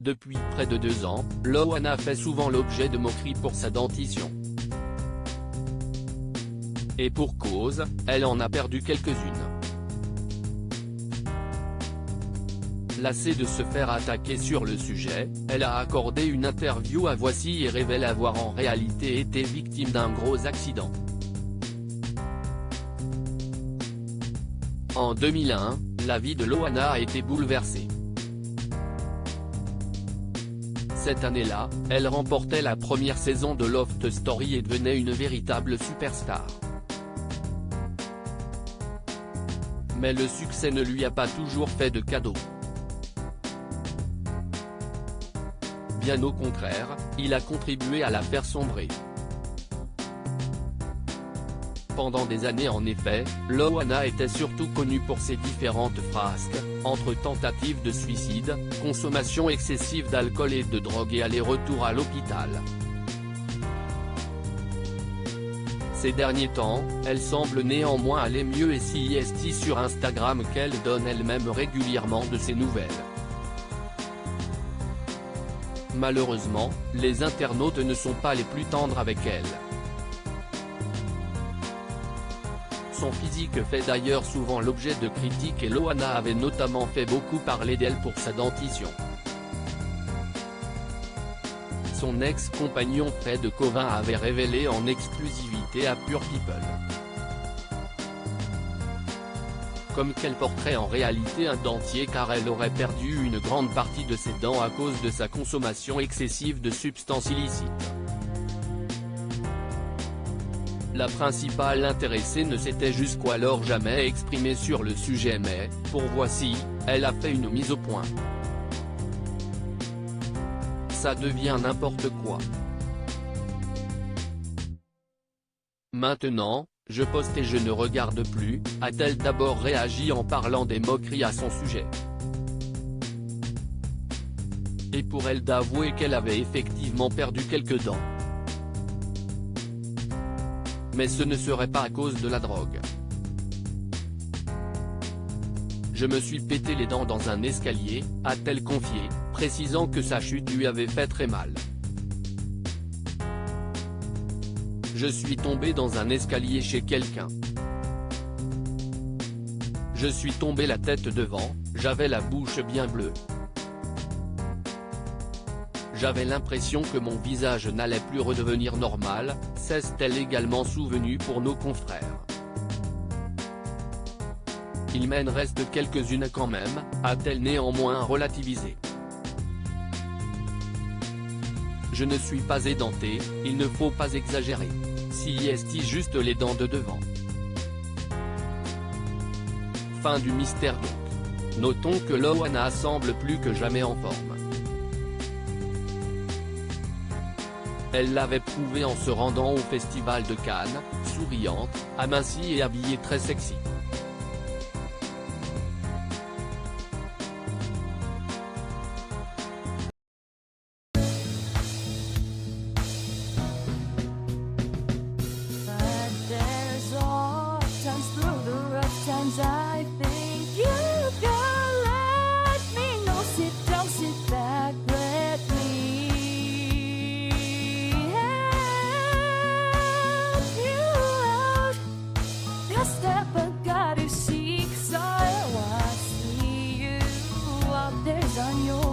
Depuis près de 2 ans, Loana fait souvent l'objet de moqueries pour sa dentition. Et pour cause, elle en a perdu quelques-unes. Lassée de se faire attaquer sur le sujet, elle a accordé une interview à Voici et révèle avoir en réalité été victime d'un gros accident. En 2001, la vie de Loana a été bouleversée. Cette année-là, elle remportait la première saison de Love Story et devenait une véritable superstar. Mais le succès ne lui a pas toujours fait de cadeaux. Bien au contraire, il a contribué à la faire sombrer. Pendant des années en effet, Loana était surtout connue pour ses différentes frasques, entre tentatives de suicide, consommation excessive d'alcool et de drogue et aller-retour à l'hôpital. Ces derniers temps, elle semble néanmoins aller mieux et CIST sur Instagram qu'elle donne elle-même régulièrement de ses nouvelles. Malheureusement, les internautes ne sont pas les plus tendres avec elle. Son physique fait d'ailleurs souvent l'objet de critiques et Loana avait notamment fait beaucoup parler d'elle pour sa dentition. Son ex-compagnon Fred Covin avait révélé en exclusivité à Pure People comme qu'elle porterait en réalité un dentier car elle aurait perdu une grande partie de ses dents à cause de sa consommation excessive de substances illicites. La principale intéressée ne s'était jusqu'alors jamais exprimée sur le sujet mais, pour Voici, elle a fait une mise au point. Ça devient n'importe quoi. Maintenant, je poste et je ne regarde plus, a-t-elle d'abord réagi en parlant des moqueries à son sujet. Et pour elle d'avouer qu'elle avait effectivement perdu quelques dents. Mais ce ne serait pas à cause de la drogue. Je me suis pété les dents dans un escalier, a-t-elle confié, précisant que sa chute lui avait fait très mal. Je suis tombé dans un escalier chez quelqu'un. Je suis tombé la tête devant, j'avais la bouche bien bleue. J'avais l'impression que mon visage n'allait plus redevenir normal, s'est-elle également souvenue pour nos confrères. Il m'en reste quelques-unes quand même, a-t-elle néanmoins relativisé. Je ne suis pas édenté, il ne faut pas exagérer. CIST juste les dents de devant. Fin du mystère donc. Notons que Loana semble plus que jamais en forme. Elle l'avait prouvé en se rendant au festival de Cannes, souriante, amincie et habillée très sexy. I think you can let me know. Sit down, sit back, let me help you out. Just step back, you seek, so I see you out there's on your